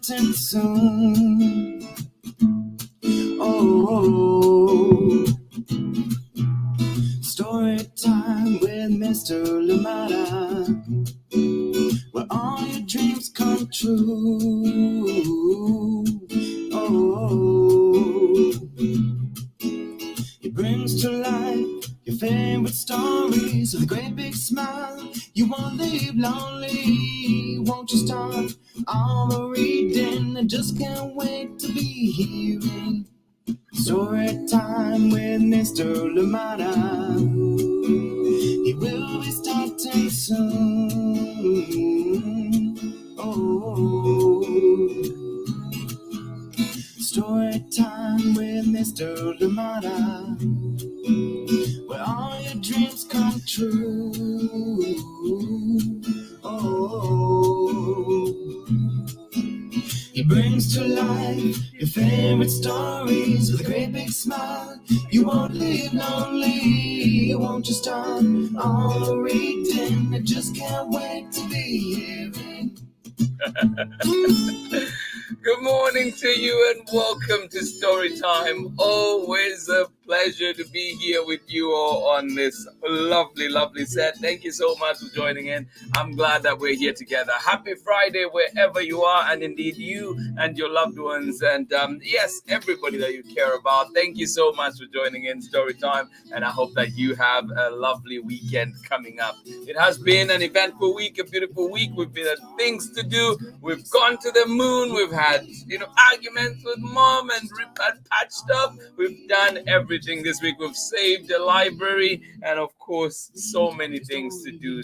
starting soon. Oh, story time with Mr. Lumada, where all your dreams come true. Oh, he brings to life your favorite stories with a great big smile. You won't leave lonely, won't you start all the reading? I just can't wait to be hearing story time with Mr. Lumada. He will be starting soon. Oh, story time with Mr. Lumada, where all your dreams come true. Oh, he brings to life your favorite stories with a great big smile. You won't leave lonely, you won't just start all the reading. I just can't wait to be hearing. Good morning to you and welcome to Storytime. Always a pleasure to be here with you all on this lovely set. Thank you so much for joining in. I'm glad that we're here together. Happy Friday wherever you are, and indeed you and your loved ones, and yes, everybody that you care about. Thank you so much for joining in Storytime, and I hope that you have a lovely weekend coming up. It has been an eventful week, a beautiful week. We've been had things to do. We've gone to the moon. We've had arguments with mom and patched up. We've done everything this week. We've saved the library, and of course, so many things to do.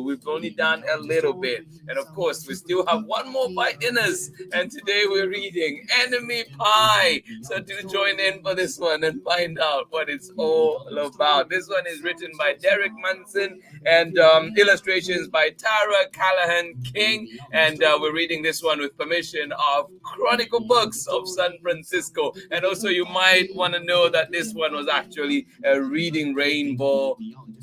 We've only done a little bit, and of course, we still have one more bite in us. And today we're reading Enemy Pie. So do join in for this one and find out what it's all about. This one is written by Derek Munson and illustrations by Tara Calahan King, and we're reading this one with permission of Chronicle Books of San Francisco. And also, you might want to know that this one was actually a Reading Rainbow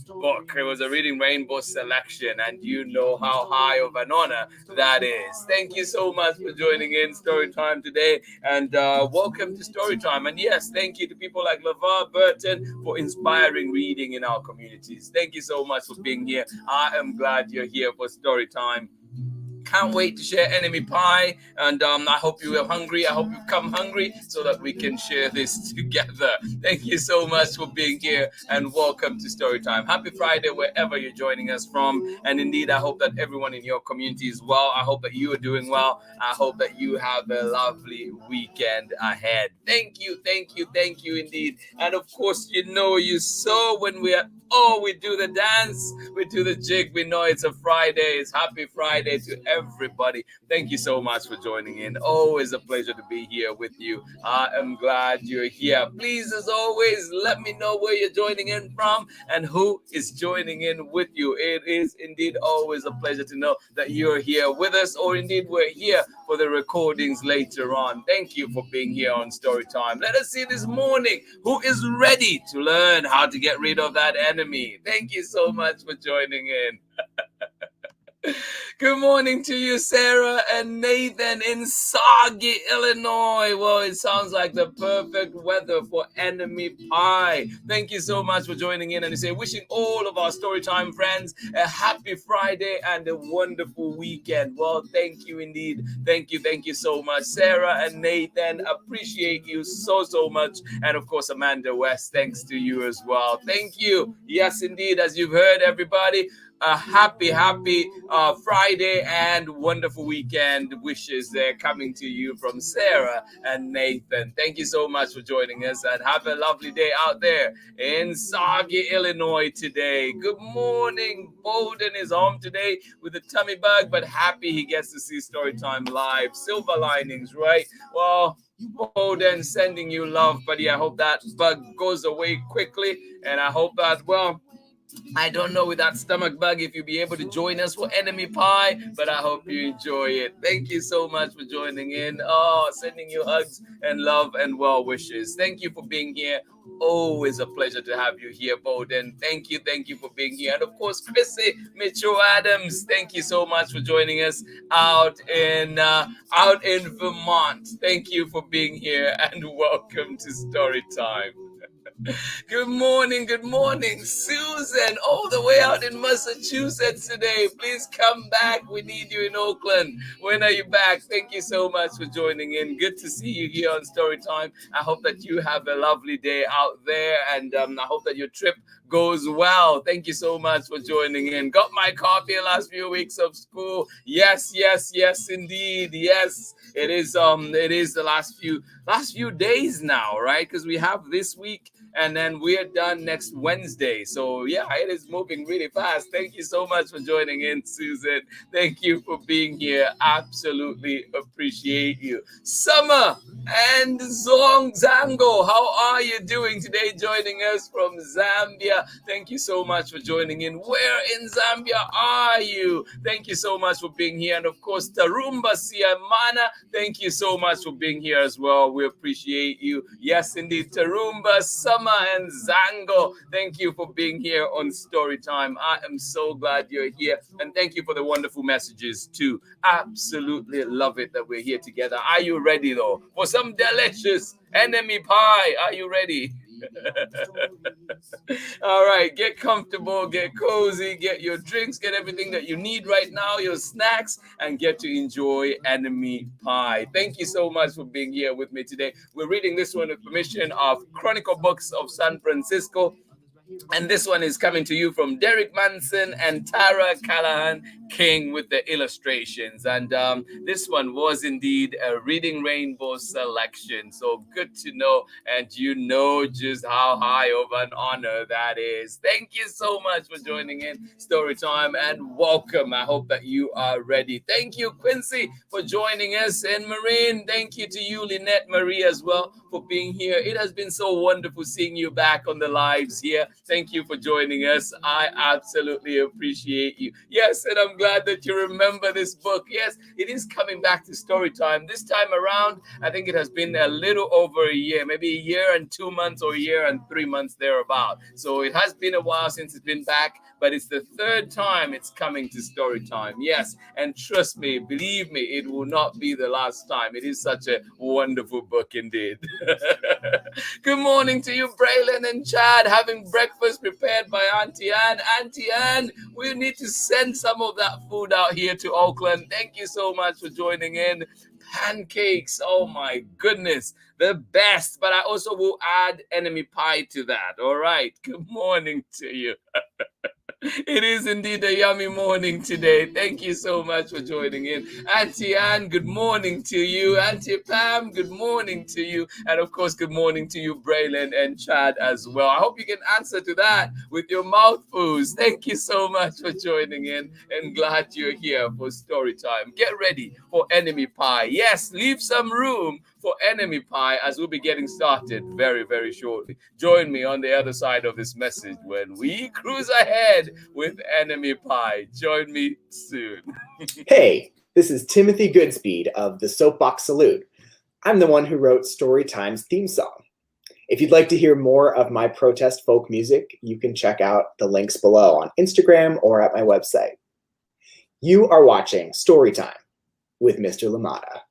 book. It was a Reading Rainbow selection, and you know how high of an honor that is. Thank you so much for joining in Storytime today, and welcome to Storytime. And yes, thank you to people like LeVar Burton for inspiring reading in our communities. Thank you so much for being here. I am glad you're here for Storytime. Can't wait to share Enemy Pie, and I hope you are hungry. I hope you come hungry so that we can share this together. Thank you so much for being here, and welcome to Storytime. Happy Friday wherever you're joining us from, and indeed I hope that everyone in your community is well. I hope that you are doing well. I hope that you have a lovely weekend ahead. Thank you indeed. And of course, you saw when we do the dance, we do the jig. We know it's a Friday. It's happy Friday to everybody. Thank you so much for joining in. Always a pleasure to be here with you. I am glad you're here. Please, as always, let me know where you're joining in from and who is joining in with you. It is indeed always a pleasure to know that you're here with us, or indeed we're here for the recordings later on. Thank you for being here on Storytime. Let us see this morning who is ready to learn how to get rid of that enemy. Thank you so much for joining in. Good morning to you, Sarah and Nathan in Saugy, Illinois. Well, it sounds like the perfect weather for Enemy Pie. Thank you so much for joining in, and say wishing all of our Storytime friends a happy Friday and a wonderful weekend. Well, thank you indeed. Thank you so much, Sarah and Nathan. Appreciate you so much, and of course, Amanda West. Thanks to you as well. Thank you. Yes, indeed, as you've heard, everybody. A happy Friday and wonderful weekend wishes there coming to you from Sarah and Nathan. Thank you so much for joining us, and have a lovely day out there in Saugy, Illinois today. Good morning. Bowden is home today with a tummy bug, but happy he gets to see Storytime live. Silver linings, right? Well, Bowden, sending you love, buddy. I hope that bug goes away quickly, and I hope that, well, I don't know with that stomach bug if you'll be able to join us for Enemy Pie, but I hope you enjoy it. Thank you so much for joining in. Oh, sending you hugs and love and well wishes. Thank you for being here. Always a pleasure to have you here, Bowden. Thank you for being here. And of course, Chrissy Mitchell Adams, thank you so much for joining us out in Vermont. Thank you for being here and welcome to Story Time. Good morning, Susan, all the way out in Massachusetts today. Please come back. We need you in Oakland. When are you back? Thank you so much for joining in. Good to see you here on Storytime. I hope that you have a lovely day out there, and I hope that your trip goes well. Thank you so much for joining in. Got my coffee the last few weeks of school. Yes, indeed. Yes, it is the last few days now, right? Because we have this week and then we're done next Wednesday. So yeah, it is moving really fast. Thank you so much for joining in, Susan. Thank you for being here. Absolutely appreciate you. Summer and Zango, how are you doing today? Joining us from Zambia. Thank you so much for joining in. Where in Zambia are you? Thank you so much for being here. And of course, Tarumba Siamana, thank you so much for being here as well. We appreciate you. Yes, indeed. Tarumba, Summer, and Zango, thank you for being here on Storytime. I am so glad you're here. And thank you for the wonderful messages too. Absolutely love it that we're here together. Are you ready though for some delicious enemy pie? Are you ready? All right, get comfortable, get cozy, get your drinks, get everything that you need right now, your snacks, and get to enjoy enemy pie. Thank you so much for being here with me today. We're reading this one with permission of Chronicle Books of San Francisco. And this one is coming to you from Derek Munson and Tara Calahan King with the illustrations. And this one was indeed a Reading Rainbow selection. So good to know. And you know just how high of an honor that is. Thank you so much for joining in Storytime and welcome. I hope that you are ready. Thank you, Quincy, for joining us. And Marine, thank you to you, Lynette Marie, as well, for being here. It has been so wonderful seeing you back on the lives here. Thank you for joining us. I absolutely appreciate you. Yes, and I'm glad that you remember this book. Yes, it is coming back to Storytime. This time around, I think it has been a little over a year, maybe a year and 2 months or a year and 3 months thereabout. So it has been a while since it's been back, but it's the third time it's coming to Storytime. Yes, and trust me, believe me, it will not be the last time. It is such a wonderful book indeed. Good morning to you, Braylon and Chad, having breakfast prepared by Auntie Anne. Auntie Anne, we need to send some of that food out here to Oakland. Thank you so much for joining in. Pancakes, oh my goodness, the best. But I also will add enemy pie to that. All right, good morning to you. It is indeed a yummy morning today. Thank you so much for joining in. Auntie Anne, good morning to you. Auntie Pam, good morning to you. And of course, good morning to you, Braylon and Chad as well. I hope you can answer to that with your mouthfuls. Thank you so much for joining in and glad you're here for story time. Get ready for enemy pie. Yes, leave some room for enemy pie as we'll be getting started very, very shortly. Join me on the other side of this message when we cruise ahead with enemy pie. Join me soon. Hey, this is Timothy Goodspeed of the Soapbox Salute. I'm the one who wrote Storytime's theme song. If you'd like to hear more of my protest folk music, you can check out the links below on Instagram or at my website. You are watching Storytime with Mr. Lamada.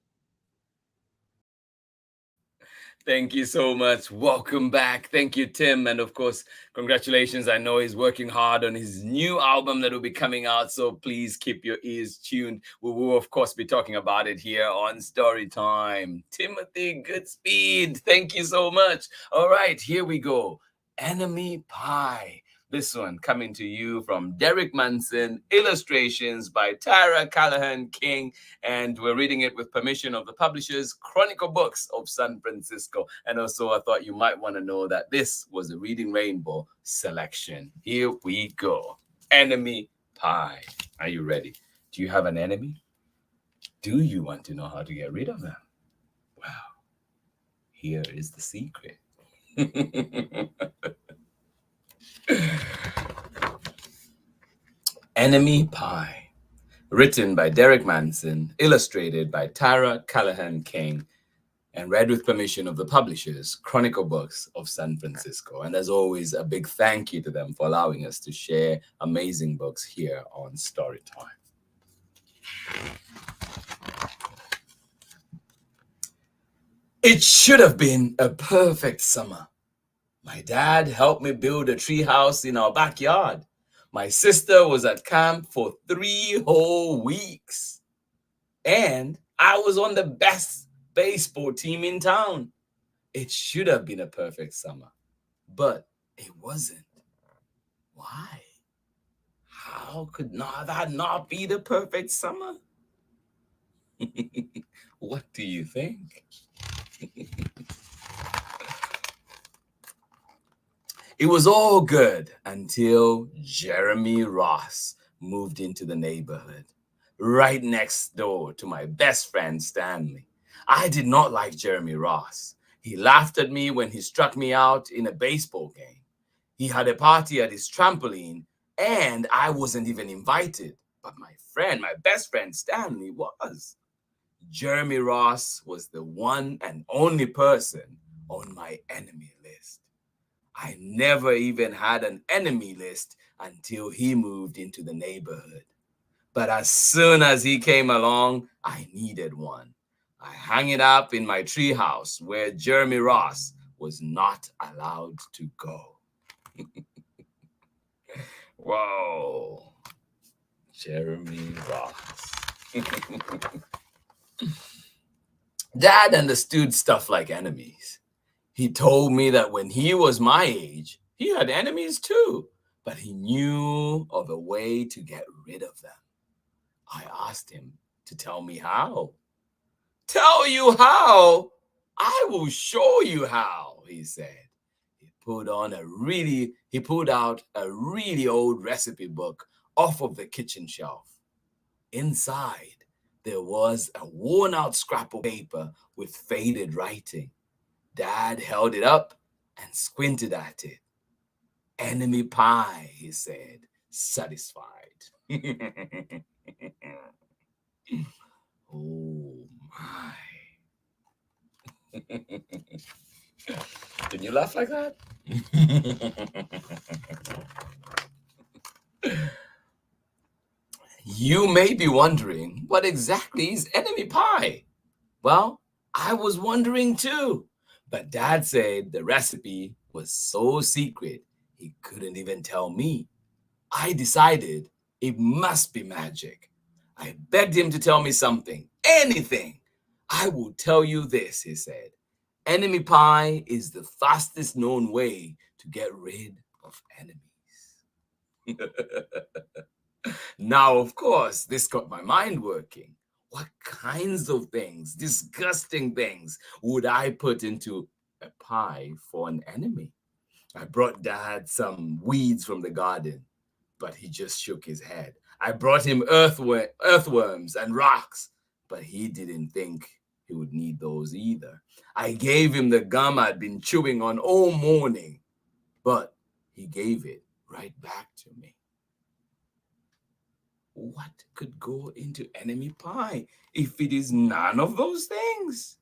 Thank you so much. Welcome back. Thank you, Tim. And of course, congratulations. I know he's working hard on his new album that will be coming out. So please keep your ears tuned. We will, of course, be talking about it here on Storytime. Timothy Goodspeed, thank you so much. All right, here we go. Enemy Pie. This one coming to you from Derek Munson, illustrations by Tara Calahan King, and we're reading it with permission of the publishers, Chronicle Books of San Francisco. And also, I thought you might want to know that this was a Reading Rainbow selection. Here we go. Enemy Pie. Are you ready? Do you have an enemy? Do you want to know how to get rid of them? Well, here is the secret. Enemy Pie. Written by Derek Munson, illustrated by Tara Calahan King, and read with permission of the publishers, Chronicle Books of San Francisco. And as always, a big thank you to them for allowing us to share amazing books here on Storytime. It should have been a perfect summer. My dad helped me build a treehouse in our backyard. My sister was at camp for 3 whole weeks. And I was on the best baseball team in town. It should have been a perfect summer, but it wasn't. Why? How could that not be the perfect summer? What do you think? It was all good until Jeremy Ross moved into the neighborhood, right next door to my best friend Stanley. I did not like Jeremy Ross. He laughed at me when he struck me out in a baseball game. He had a party at his trampoline, and I wasn't even invited. But my best friend Stanley was. Jeremy Ross was the one and only person on my enemy list. I never even had an enemy list until he moved into the neighborhood. But as soon as he came along, I needed one. I hung it up in my treehouse where Jeremy Ross was not allowed to go. Whoa, Jeremy Ross. Dad understood stuff like enemies. He told me that when he was my age, he had enemies too, but he knew of a way to get rid of them. I asked him to tell me how. Tell you how? I will show you how, he said. He pulled out a really old recipe book off of the kitchen shelf. Inside, there was a worn-out scrap of paper with faded writing. Dad held it up and squinted at it. Enemy pie, he said, satisfied. Oh my. Did you laugh like that? You may be wondering, what exactly is enemy pie? Well, I was wondering too. But Dad said the recipe was so secret, he couldn't even tell me. I decided it must be magic. I begged him to tell me something, anything. I will tell you this, he said. Enemy pie is the fastest known way to get rid of enemies. Now, of course, this got my mind working. What kinds of things, disgusting things, would I put into a pie for an enemy? I brought Dad some weeds from the garden, but he just shook his head. I brought him earthworms and rocks, but he didn't think he would need those either. I gave him the gum I'd been chewing on all morning, but he gave it right back to me. What could go into enemy pie if it is none of those things?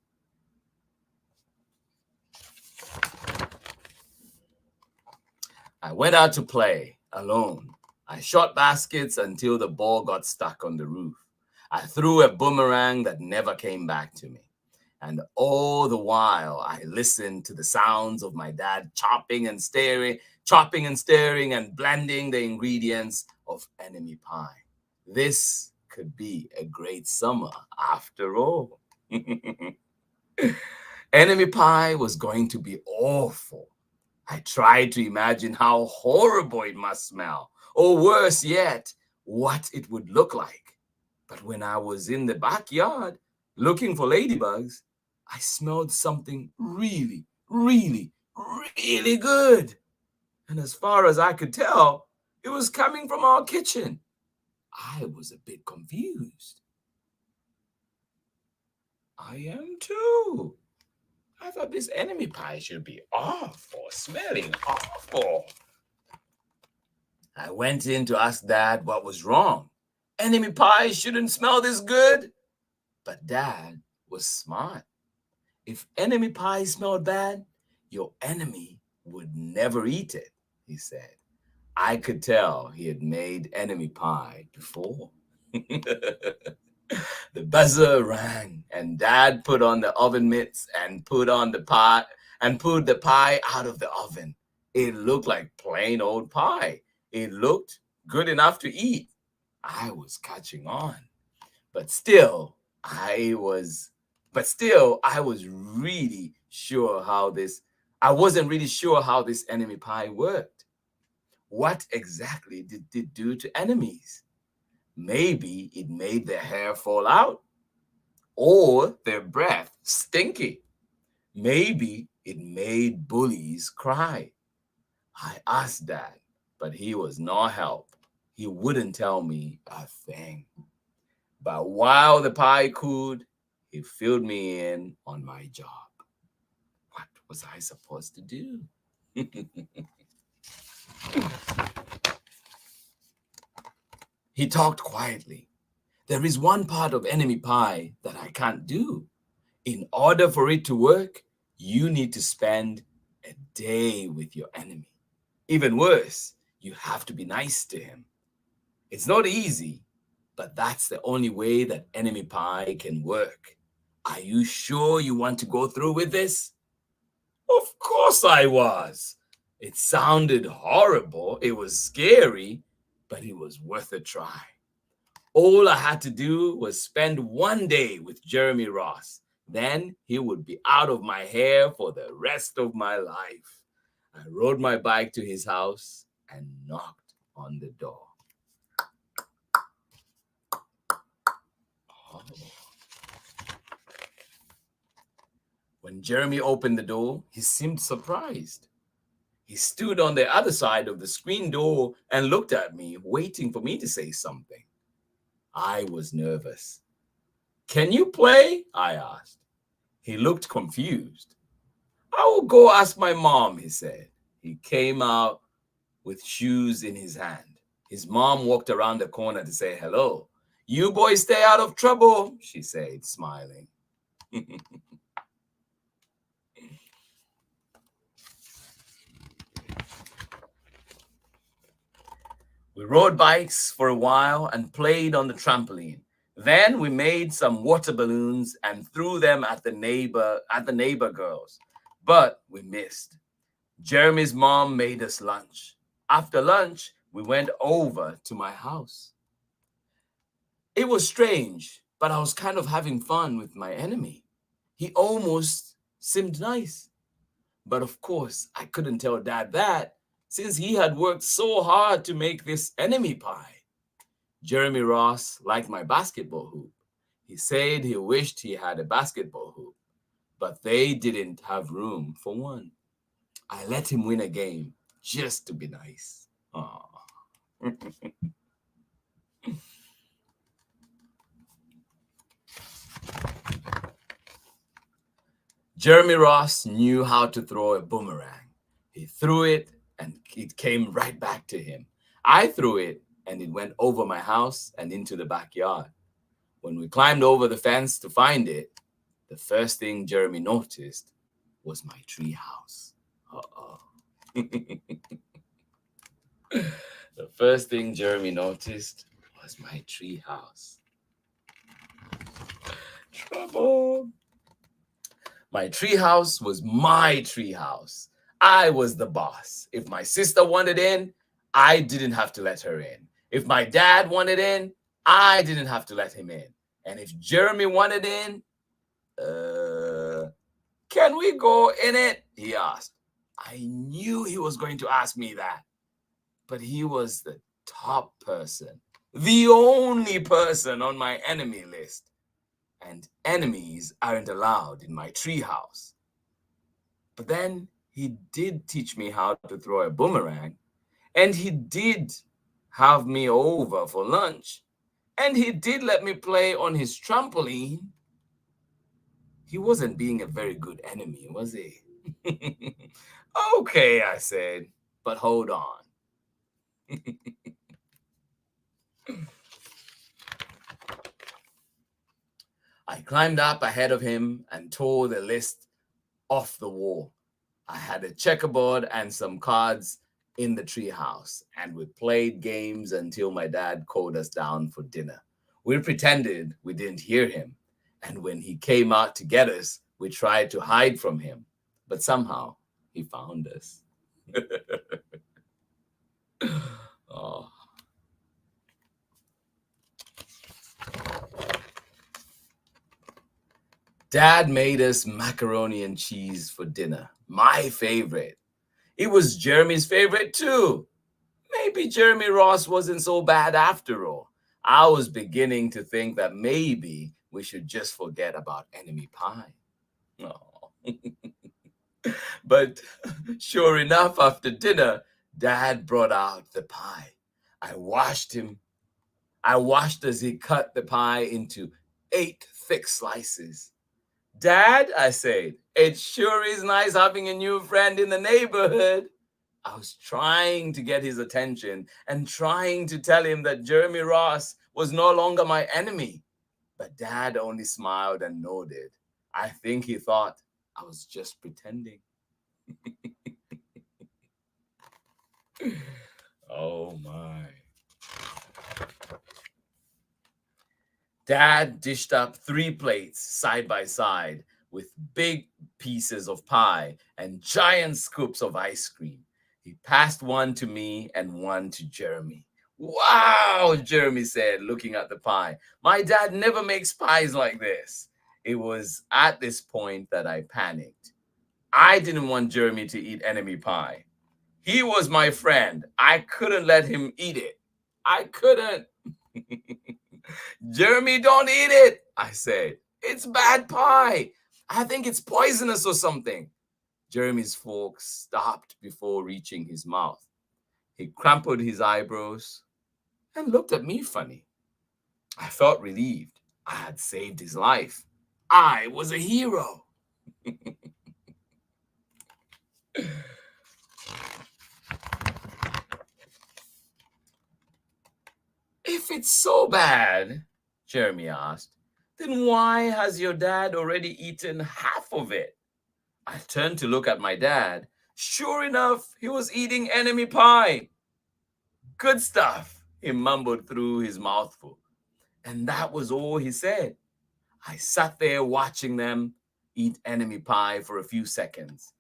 I went out to play alone. I shot baskets until the ball got stuck on the roof. I threw a boomerang that never came back to me. And all the while, I listened to the sounds of my dad chopping and stirring and blending the ingredients of enemy pie. This could be a great summer after all. Enemy pie was going to be awful. I tried to imagine how horrible it must smell, or worse yet, what it would look like. But when I was in the backyard looking for ladybugs, I smelled something really, really, really good. And as far as I could tell, it was coming from our kitchen. I was a bit confused. I am too. I thought this enemy pie should be awful, smelling awful. I went in to ask Dad what was wrong. Enemy pie shouldn't smell this good. But Dad was smart. If enemy pie smelled bad, your enemy would never eat it, he said. I could tell he had made enemy pie before. The buzzer rang, and Dad put on the oven mitts and put the pie out of the oven. It looked like plain old pie. It looked good enough to eat. I was catching on, but still, I was really sure how this. I wasn't really sure how this enemy pie worked. What exactly did it do to enemies? Maybe it made their hair fall out or their breath stinky. Maybe it made bullies cry. I asked Dad, but he was no help. He wouldn't tell me a thing. But while the pie cooled, he filled me in on my job. What was I supposed to do? He talked quietly. There is one part of enemy pie that I can't do. In order for it to work, you need to spend a day with your enemy. Even worse, you have to be nice to him. It's not easy, but that's the only way that enemy pie can work. Are you sure you want to go through with this? Of course I was. It sounded horrible. It was scary, but it was worth a try. All I had to do was spend one day with Jeremy Ross. Then he would be out of my hair for the rest of my life. I rode my bike to his house and knocked on the door. Oh. When Jeremy opened the door, he seemed surprised. He stood on the other side of the screen door and looked at me, waiting for me to say something. I was nervous. Can you play? I asked. He looked confused. I will go ask my mom, he said. He came out with shoes in his hand. His mom walked around the corner to say hello. You boys stay out of trouble, she said, smiling. We rode bikes for a while and played on the trampoline. Then we made some water balloons and threw them at the neighbor girls. But we missed. Jeremy's mom made us lunch. After lunch, we went over to my house. It was strange, but I was kind of having fun with my enemy. He almost seemed nice. But of course, I couldn't tell Dad that, since he had worked so hard to make this enemy pie. Jeremy Ross liked my basketball hoop. He said he wished he had a basketball hoop, but they didn't have room for one. I let him win a game just to be nice. Jeremy Ross knew how to throw a boomerang. He threw it and it came right back to him. I threw it and it went over my house and into the backyard. When we climbed over the fence to find it, the first thing Jeremy noticed was my tree house. The first thing Jeremy noticed was my tree house. Trouble. My tree house was my tree house. I was the boss. If my sister wanted in, I didn't have to let her in. If my dad wanted in, I didn't have to let him in. And if Jeremy wanted in, can we go in it? He asked. I knew he was going to ask me that. But he was the top person, the only person on my enemy list. And enemies aren't allowed in my treehouse. But then he did teach me how to throw a boomerang, and he did have me over for lunch, and he did let me play on his trampoline. He wasn't being a very good enemy, was he? Okay, I said, but hold on. I climbed up ahead of him and tore the list off the wall. I had a checkerboard and some cards in the treehouse, and we played games until my dad called us down for dinner. We pretended we didn't hear him, and when he came out to get us, we tried to hide from him, but somehow he found us. Oh. Dad made us macaroni and cheese for dinner, my favorite. It was Jeremy's favorite too. Maybe Jeremy Ross wasn't so bad after all. I was beginning to think that maybe we should just forget about enemy pie. Oh. But sure enough, after dinner, Dad brought out the pie. I watched as he cut the pie into 8 thick slices. Dad, I said, it sure is nice having a new friend in the neighborhood. I was trying to get his attention and trying to tell him that Jeremy Ross was no longer my enemy. But Dad only smiled and nodded. I think he thought I was just pretending. Oh my. Dad dished up 3 plates side by side with big pieces of pie and giant scoops of ice cream. He passed one to me and one to Jeremy. Wow, Jeremy said, looking at the pie. My dad never makes pies like this. It was at this point that I panicked. I didn't want Jeremy to eat enemy pie. He was my friend. I couldn't let him eat it. I couldn't. Jeremy, don't eat it, I said. It's bad pie. I think it's poisonous or something. Jeremy's fork stopped before reaching his mouth. He crumpled his eyebrows and looked at me funny. I felt relieved. I had saved his life. I was a hero. If it's so bad, Jeremy asked, then why has your dad already eaten half of it? I turned to look at my dad. Sure enough, he was eating enemy pie. Good stuff, he mumbled through his mouthful. And that was all he said. I sat there watching them eat enemy pie for a few seconds.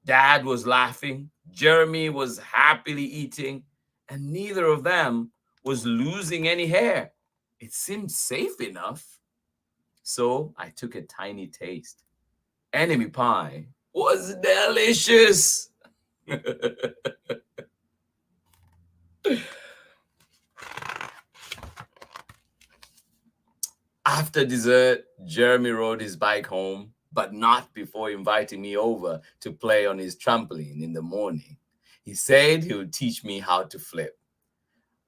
Dad was laughing, Jeremy was happily eating, and neither of them was losing any hair. It seemed safe enough. So I took a tiny taste. Enemy pie was delicious. After dessert, Jeremy rode his bike home, but not before inviting me over to play on his trampoline in the morning. He said he would teach me how to flip.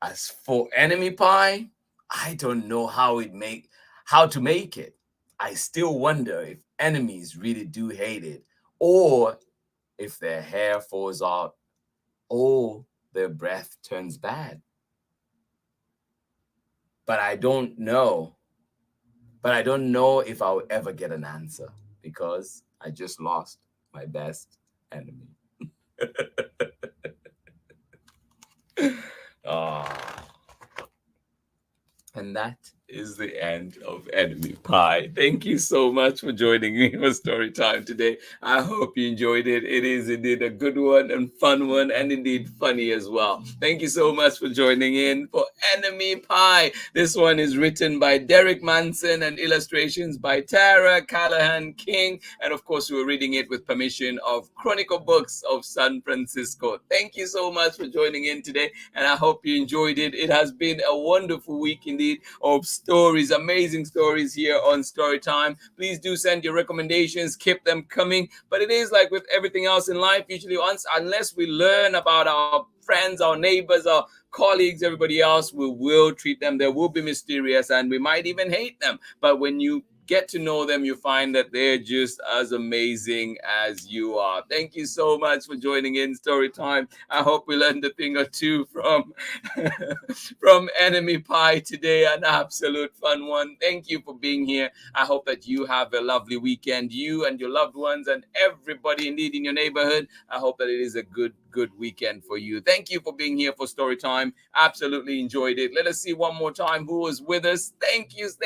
As for enemy pie, I don't know how to make it. I still wonder if enemies really do hate it, or if their hair falls out, or their breath turns bad. But I don't know if I'll ever get an answer because I just lost my best enemy. And that is the end of Enemy Pie. Thank you so much for joining me for story time today. I hope you enjoyed it. It is indeed a good one and fun one, and indeed funny as well. Thank you so much for joining in for Enemy Pie. This one is written by Derek Munson and illustrations by Tara Calahan King. And of course, we're reading it with permission of Chronicle Books of San Francisco. Thank you so much for joining in today, and I hope you enjoyed it. It has been a wonderful week indeed of stories, amazing stories here on Storytime. Please do send your recommendations, keep them coming. But it is like with everything else in life, usually unless we learn about our friends, our neighbors, our colleagues, everybody else, we will treat them. They will be mysterious and we might even hate them. But when you get to know them, you find that they're just as amazing as you are. Thank you so much for joining in Story Time. I hope we learned a thing or two from from Enemy Pie today. An absolute fun one. Thank you for being here. I hope that you have a lovely weekend, you and your loved ones and everybody indeed in your neighborhood. I hope that it is a good weekend for you. Thank you for being here for Story Time. Absolutely enjoyed it. Let us see one more time who was with us. Thank yous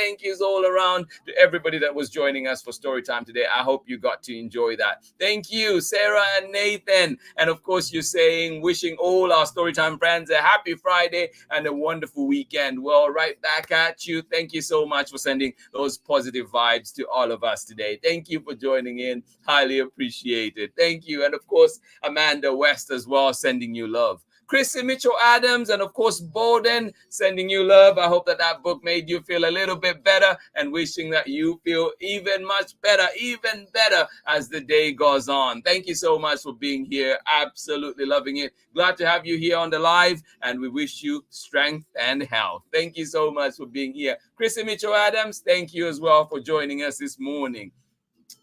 all around to everybody that was joining us for Story Time today. I hope you got to enjoy that. Thank you, Sarah and Nathan. And of course, you're saying, wishing all our Storytime friends a happy Friday and a wonderful weekend. Well, right back at you. Thank you so much for sending those positive vibes to all of us today. Thank you for joining in. Highly appreciated. Thank you. And of course, Amanda West as well, sending you love. Chrissy Mitchell Adams, and of course, Bowden, sending you love. I hope that that book made you feel a little bit better, and wishing that you feel even better as the day goes on. Thank you so much for being here. Absolutely loving it. Glad to have you here on the live, and we wish you strength and health. Thank you so much for being here. Chrissy Mitchell Adams, thank you as well for joining us this morning.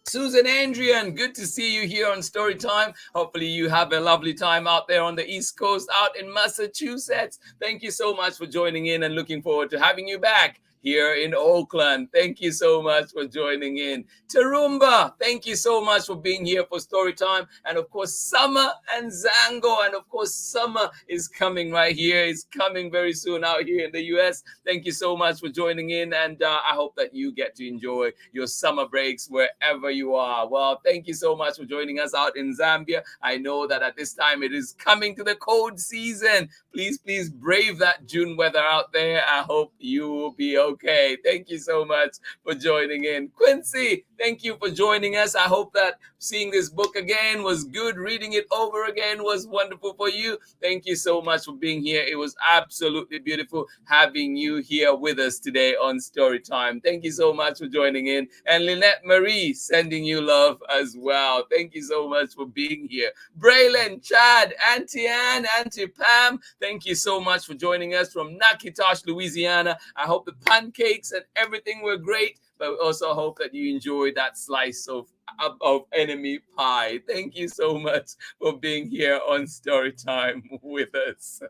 Susan Andrian, good to see you here on Story Time. Hopefully you have a lovely time out there on the East Coast, out in Massachusetts. Thank you so much for joining in and looking forward to having you back here in Oakland. Thank you so much for joining in. Tarumba, thank you so much for being here for Story Time. And of course, Summer and Zango. And of course, Summer is coming right here. It's coming very soon out here in the US. Thank you so much for joining in. And I hope that you get to enjoy your summer breaks wherever you are. Well, thank you so much for joining us out in Zambia. I know that at this time it is coming to the cold season. Please brave that June weather out there. I hope you will be okay. Thank you so much for joining in. Quincy, thank you for joining us. I hope that seeing this book again was good. Reading it over again was wonderful for you. Thank you so much for being here. It was absolutely beautiful having you here with us today on Story Time. Thank you so much for joining in. And Lynette Marie, sending you love as well. Thank you so much for being here. Braylon, Chad, Auntie Ann, Auntie Pam, thank you so much for joining us from Nakitosh, Louisiana. I hope the pancakes and everything were great, but we also hope that you enjoyed that slice of enemy pie. Thank you so much for being here on Story Time with us.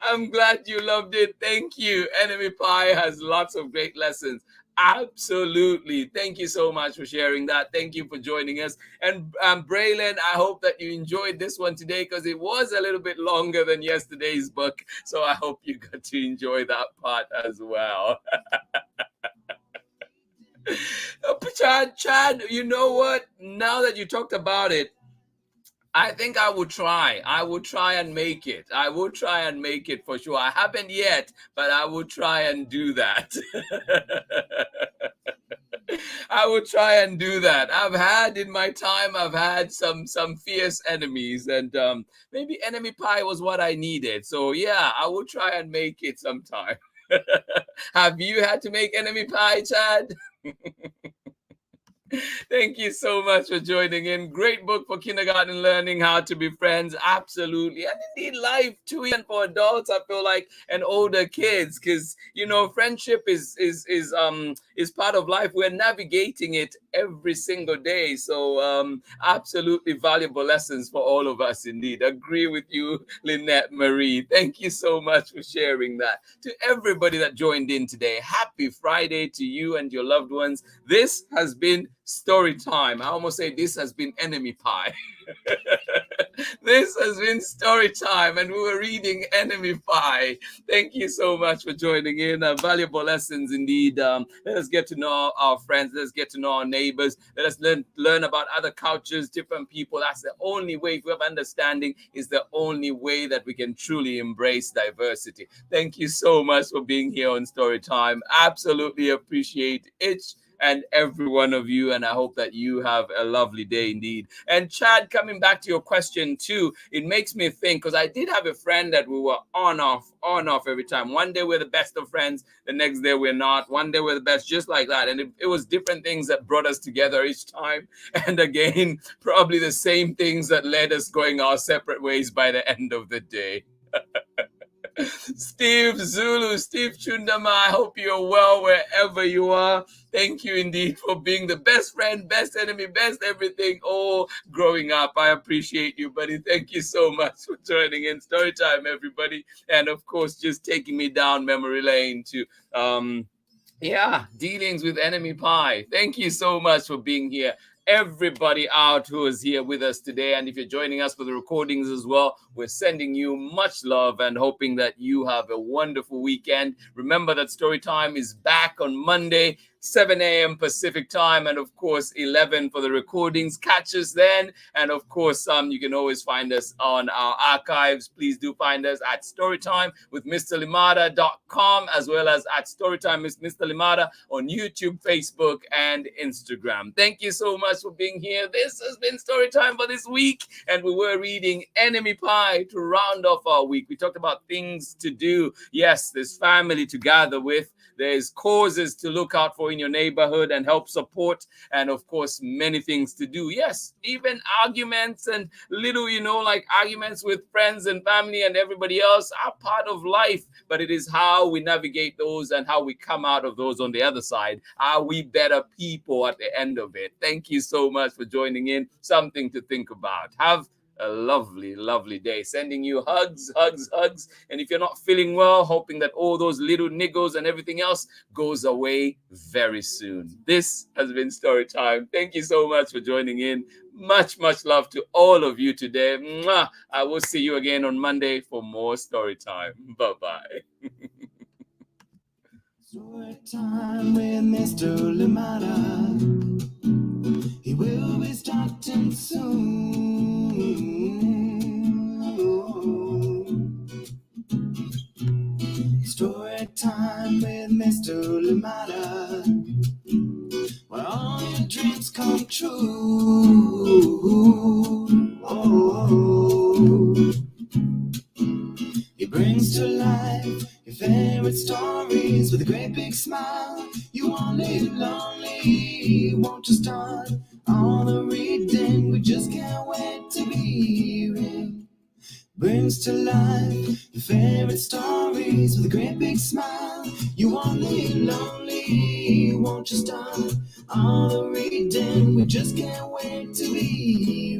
I'm glad you loved it. Thank you. Enemy pie has lots of great lessons. Absolutely. Thank you so much for sharing that. Thank you for joining us. And Braylon, I hope that you enjoyed this one today because it was a little bit longer than yesterday's book. So I hope you got to enjoy that part as well. Chad, you know what? Now that you talked about it, I think I will try. I will try and make it. I will try and make it for sure. I haven't yet, but I will try and do that. I will try and do that. I've had some fierce enemies, and maybe enemy pie was what I needed. So yeah, I will try and make it sometime. Have you had to make enemy pie, Chad? Thank you so much for joining in. Great book for kindergarten learning how to be friends. Absolutely. And indeed life too, even for adults, I feel like, and older kids, because friendship is part of life. We're navigating it every single day. So absolutely valuable lessons for all of us indeed. Agree with you, Lynette Marie. Thank you so much for sharing that. To everybody that joined in today, happy Friday to you and your loved ones. This has been Story Time. I almost say this has been enemy pie. This has been Story Time, and we were reading Enemy Pie. Thank you so much for joining in. Valuable lessons indeed. Let us get to know our friends. Let's get to know our neighbors. Let us learn about other cultures, different people. That's the only way. If we have understanding, is the only way that we can truly embrace diversity. Thank you so much for being here on Story Time. Absolutely appreciate it. And every one of you, and I hope that you have a lovely day indeed. And Chad, coming back to your question too, it makes me think, because I did have a friend that we were on off every time. One day we're the best of friends, the next day we're not. One day we're the best, just like that. And it was different things that brought us together each time. And again, probably the same things that led us going our separate ways by the end of the day. Steve Zulu, Steve Chundama, I hope you're well wherever you are. Thank you indeed for being the best friend, best enemy, best everything, all growing up. I appreciate you, buddy. Thank you so much for joining in. Storytime, everybody. And of course, just taking me down memory lane to dealings with enemy pie. Thank you so much for being here. Everybody out who is here with us today, and if you're joining us for the recordings as well, we're sending you much love and hoping that you have a wonderful weekend. Remember that Storytime is back on Monday, 7 a.m. Pacific time, and of course 11 for the recordings. Catch us then, and of course you can always find us on our archives. Please do find us at storytimewithmrlimada.com, as well as at Storytime with Mr. Limada on YouTube, Facebook, and Instagram. Thank you so much for being here. This has been Storytime for this week, and we were reading Enemy Pie to round off our week. We talked about things to do. Yes, there's family to gather with. There's causes to look out for in your neighborhood and help support. And of course, many things to do. Yes, even arguments and little, like arguments with friends and family and everybody else are part of life. But it is how we navigate those and how we come out of those on the other side. Are we better people at the end of it? Thank you so much for joining in. Something to think about. Have a lovely, lovely day. Sending you hugs, hugs, hugs. And if you're not feeling well, hoping that all those little niggles and everything else goes away very soon. This has been Storytime. Thank you so much for joining in. Much, much love to all of you today. Mwah! I will see you again on Monday for more Storytime. Bye-bye. Storytime with Mr. Limada. He will be starting soon. Storytime with Mr. Limada, where all your dreams come true. He brings to life your favorite stories with a great big smile. You won't live lonely, won't you start all the reading? We just can't wait to be hearing. Brings to life your favorite stories with a great big smile. You won't live lonely, won't you start all the reading? We just can't wait to be